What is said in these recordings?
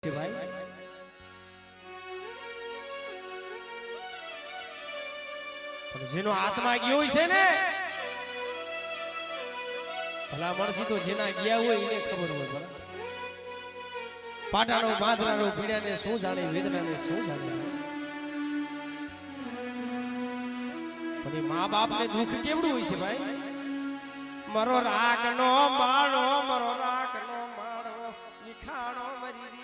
ભાઈ પણ જેનો આત્મા ગયો છે ને ભલા માણસી તો જેના ગયા હોય એને ખબર હોય ભલા પાટાનો બાંધનારો પીડાને શું જાણે વેદનાને શું જાણે પણ એ મા બાપને દુઃખ કેવડું હોય છે ભાઈ મારો રાખનો માળો મારો રાખનો માળો લીખાણો મરી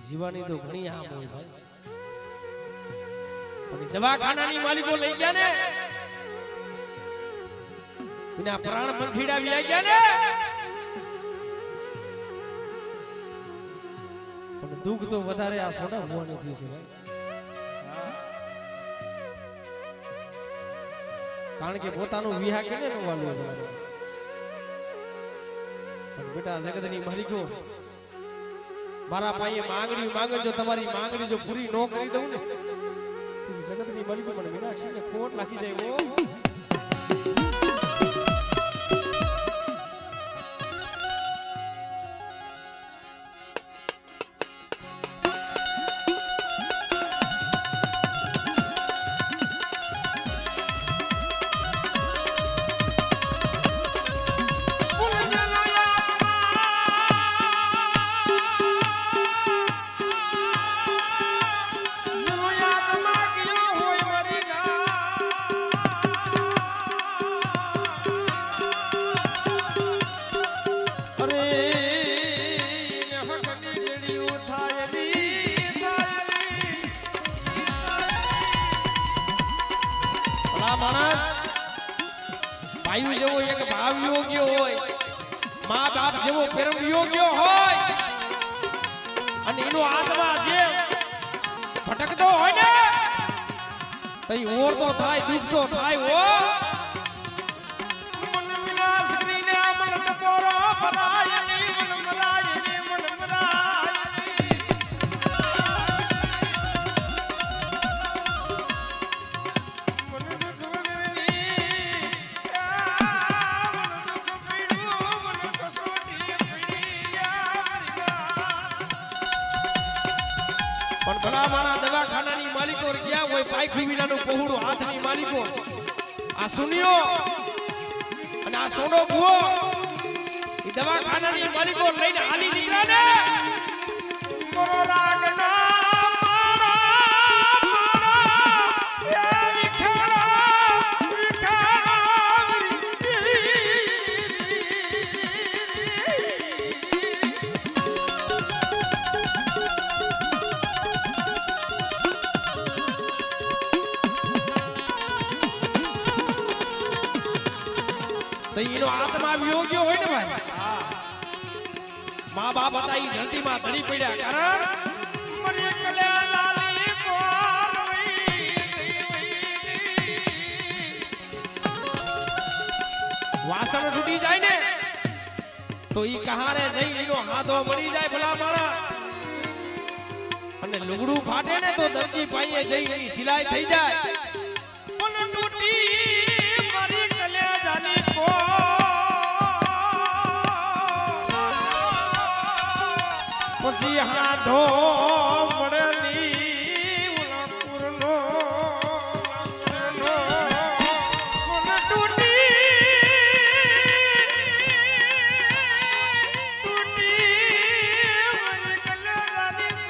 જીવાની તો ઘણી આમ હોય ભાઈ પણ દવાખાનાની માલિકો લઈ ગયા ને એના પ્રાણ પંખીડા ગયા ને પણ દુઃખ તો વધારે આ સોડા હોવાનું થયું છે ભાઈ કારણ કે પોતાનું વિવાહ કેને ન વાલું પણ બેટા જગતની માલિકો મારા પાસે માંગણી માંગજો તમારી માંગણી જો પૂરી ન કરી દઉં ને જગતની માલિકો મને મીનાક્ષીને ખોટ લાગી જાય ઓ ભાઈ જેવો એક ભાવ યોગ્ય હોય મા બાપ જેવો પ્રેમ યોગ્ય હોય અને એનો આત્મા જે ભટકતો હોય ને તઈ ઓર તો થાય દુઃખ તો થાય ઓ મન વિનાશ કરીને મન તપોરો ભરાય ને મન મરાય ને મન મરાય પણ ભલા મારા દવાખાનાની માલિકો ગયા હોય પાયખી વિનાનું પહોળું હાથની માલિકો આ સુનિયો અને આ સોનો ભૂવો એ દવાખાનાની માલિકો લઈને હાલી નીકળ્યા ને મોરો રાગના તો એનો આત્મા યોગ્ય હોય ને ભાઈ મા બાપ હતા એ ધરતીમાં ધરી પડ્યા કારણ વાસણ તૂટી જાય ને તો ઈ કહારે જઈ એનો હાથો મળી જાય ભલા મારા અને લુગડું ફાટે ને તો દરજી પાઈએ જઈ એની સિલાઈ થઈ જાય પણ તૂટી મારી કલેજાની પછી હાથો મળેલી ઉલાપુરનો તૂટી મારી કલેજાની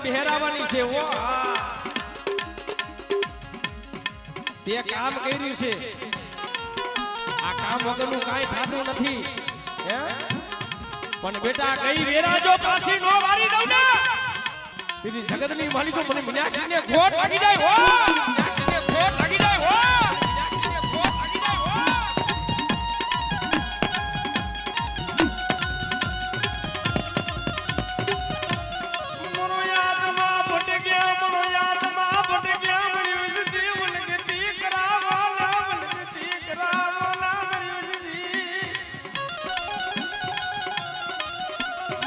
બહેરાવાની છે ઓ હા તે કામ કર્યું છે આ કામ વગરનું કાઈ થાતું નથી હે પણ બેટા કઈ વેરાજો પાછી નો વારી દઉં ને બીજી જગતની માલિકો મને મીનાક્ષીને ખોટ લાગી જાય હો મીનાક્ષીને ખોટ લાગી જાય હો મીનાક્ષીને ખોટ લાગી જાય હો મનો યાદમાં ભટ ગયા મરી વિસતી વનગતી કરાવાલા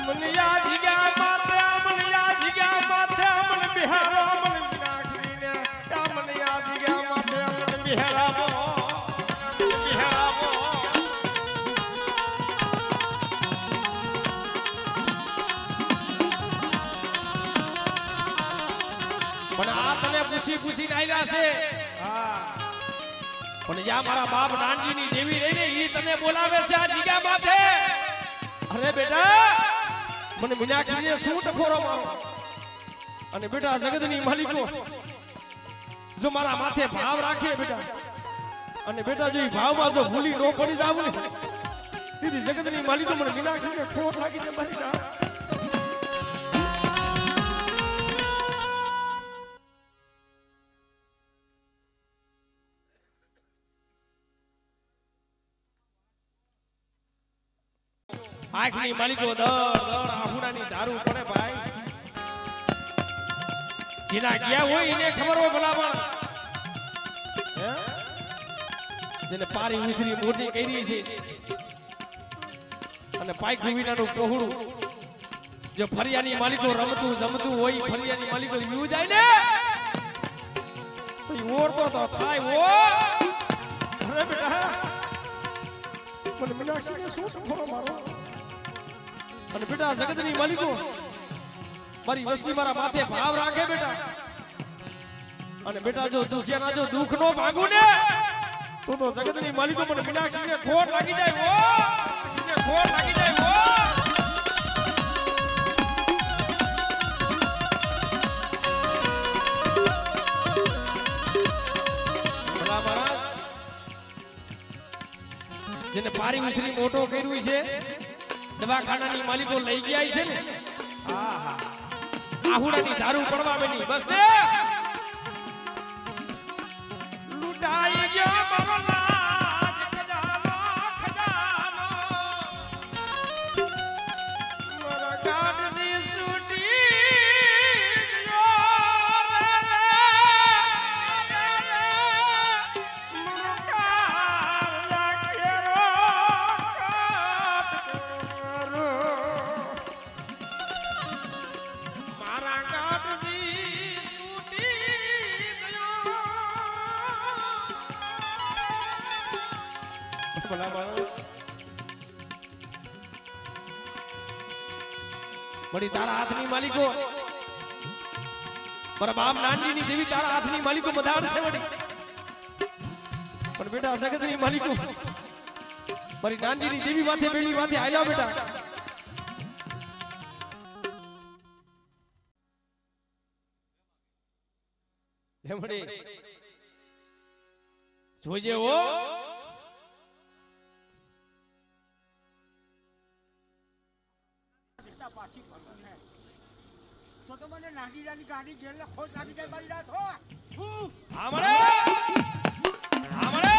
મને યાદ ગયા માથે મને બિહારા મને મીનાક્ષીને મને યાદ ગયા માથે મને બિહારા પણ આ તને પૂછી આવ્યા છે હા પણ જ્યાં મારા બાપ નાનજીની દેવી રહી ને ઈ તને બોલાવે છે આ જીગા માથે અરે બેટા મને મીનાક્ષીને શું ટકોરો મારો અને બેટા જગતની માલિકો જો મારા માથે ભાવ રાખે બેટા અને બેટા જો ઈ ભાવમાં જો ભૂલી નો પડી જાવ ને દીદી જગતની માલિકો મને મીનાક્ષીને ખોટ લાગી છે બેટા આંખની માલિકો દર આહુડાની દારૂ પડે ભાઈ જેના ગયા હોય એને ખબર હોય ભલામણ જેને પારી વિસરી મોટી કરી છે અને પાઈ ગુવીનાનું પહોળું જો ફરિયાની માલિકો રમતું જમતું હોય ફરિયાની માલિકો યુ જાય ને તો ઓરતો તો થાય ઓ અરે બેટા મને મીનાક્ષીને શું ખોરો મારો અને બેટા જગતની માલિકો મારી વસ્તી મારા માથે ભાવ રાખે બેટા અને બેટા જો દુખિયાના જો દુઃખ નો ભાગું ને તો જગતની માલિકો મને મીનાક્ષીને ખોટ લાગી જાય ઓ મીનાક્ષીને ખોટ લાગી જાય ઓ ભલા માણસ જેને પારી ઉછરી મોટો કર્યું છે દવાખાનાની માલિકો લઈ ગયા છે ને આહુડાની દારૂ પડવા બેની બસ ને લૂંટાઈ ગયો મારો લાજ ખજાનો મારા ગાઢની સૂટી બડી તારા હાથની માલિકો મારા બાપ નાનજીની દેવી તારા હાથની માલિકો મધાડ છે વડી પણ બેટા જગતની માલિકો મારી નાનજીની દેવી માથે પેલી માથે આલ્યા બેટા હેમડી જોજે ઓ તો મને નાગીરાની ગાડી ઘેરલે ખોટ લાગી જાય મારી રાત હો આમળે આમળે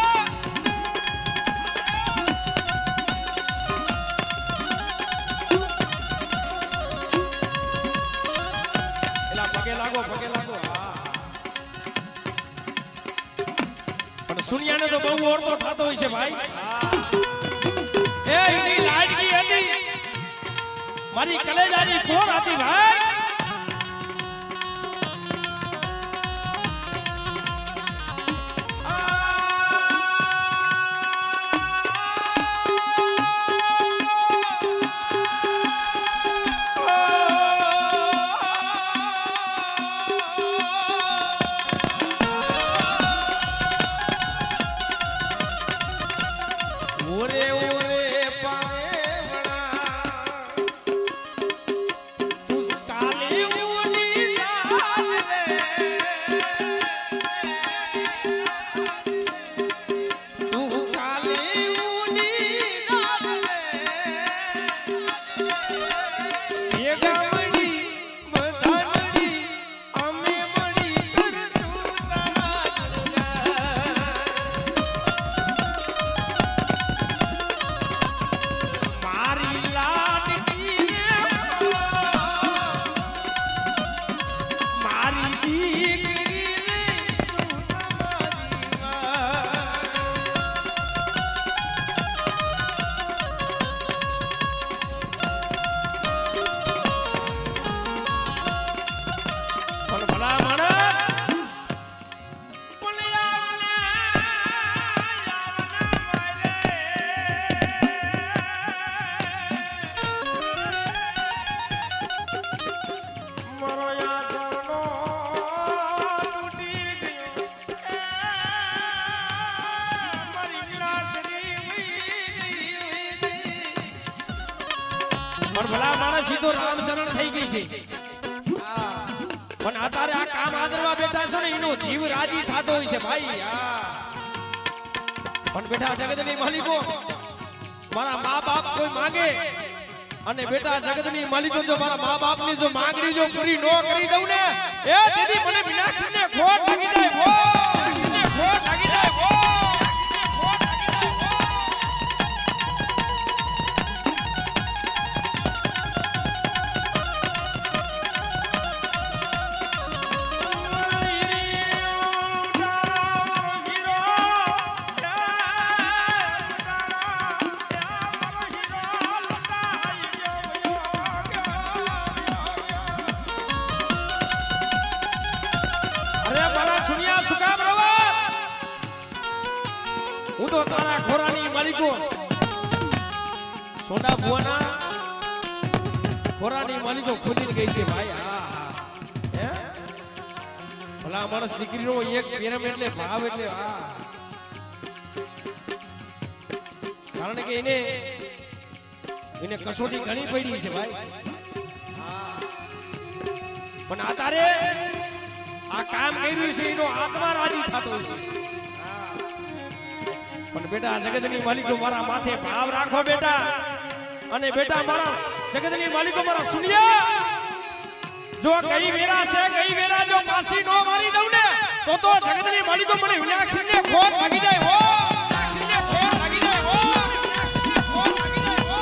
એલા પગે લાગો હા પણ સુનિયાને તો બહુ ઓરતો થતો હોય છે ભાઈ એ એની લાડકી હતી મારી કલેજાની કોર હતી ભાઈ પછી તો રામચરણ થઈ ગઈ છે પણ અત્યારે આ કામ આદરવા બેઠા છો ને એનો જીવ રાજી થતો હોય છે ભાઈ પણ બેટા જગતની માલિકો મારા મા બાપ કોઈ માંગે અને બેટા જગતની માલિકો જો મારા મા બાપની જો માંગણી જો પૂરી નો કરી દઉં ને એ તેથી મને વિનાશને ખોટ લાગી જાય વિનાશને ખોટ લાગી જાય હું તો તારા ખોરાની માલિકો સોડા ભુવાના ખોરાની માલિકો ખુદીને ગઈ છે ભાઈ હે ભલા માણસ દીકરીનો એક પ્રેમ એટલે ભાવ એટલે કારણ કે એને કસોટી ઘણી પડી છે ભાઈ પણ આ તારે આ કામ કર્યું છે એનો આત્મા રાજી થતો છે પણ બેટા જગતની માલિકો મારા માથે ભાવ રાખો બેટા અને બેટા મારા જગતની માલિકો મારા સુનિયા જો કઈ વેરા છે કઈ વેરા જો પાસી નો મારી દઉં ને તો જગતની માલિકો મને વિનાશને ખોટ લાગી જાય હો વિનાશને ખોટ લાગી જાય હો વિનાશને ખોટ લાગી જાય હો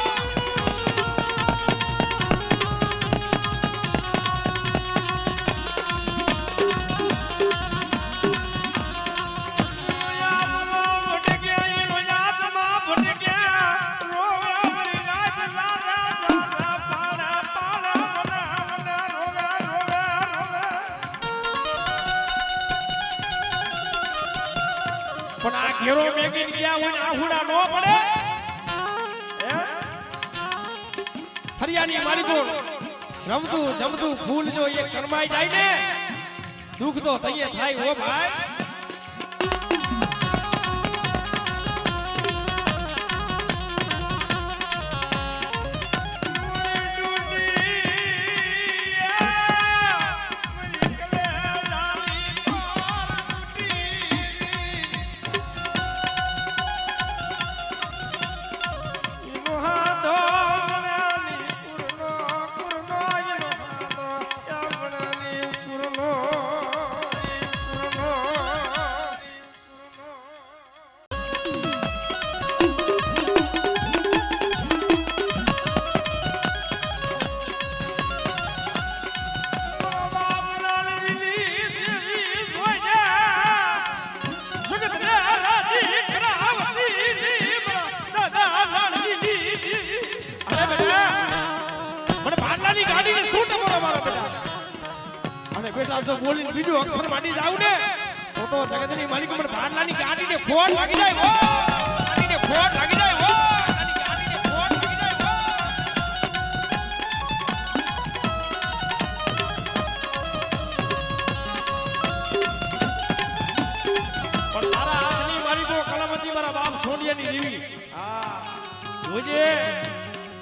પણ આ ઘેરો મેગીન ગયા હોય આહુડા નો પડે ફરિયાની માલિકો રમતું જમતું ફૂલ જો એક કરમાઈ જાય ને દુઃખ તો થઈએ થાય હો ભાઈ બેટા જો બોલીને બીજો અક્ષર માંડી જાવ ને તો જગતની માલિકો મને ભાડલાની ગાડીને ખોટ લાગી જાય હો ગાડીને ખોટ લાગી જાય હો ગાડીને ખોટ લાગી જાય હો પણ તારા હાથની માલિકો કલમતી મારા બાપ સોનિયાની દેવી જોજે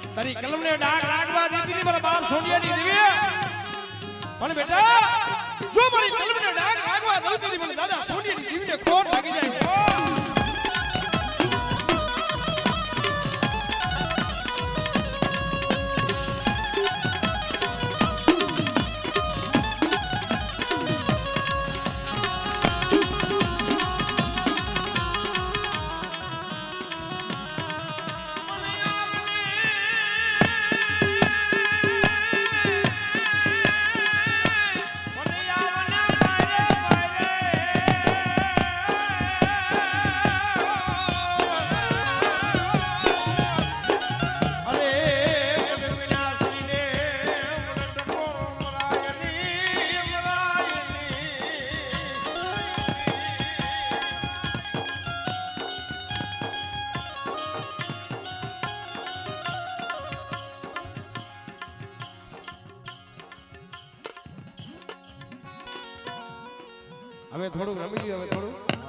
તારી કલમને ડાઘ લાગવા દીધી મારા બાપ સોનિયાની દેવી પણ બેટા જો મારી કલમને ડાઘ લાગવા દઉં તો મને દાદા સોનિયાની દેવીને ખોટ લાગી જાય હવે થોડું રમી ગયું હવે થોડું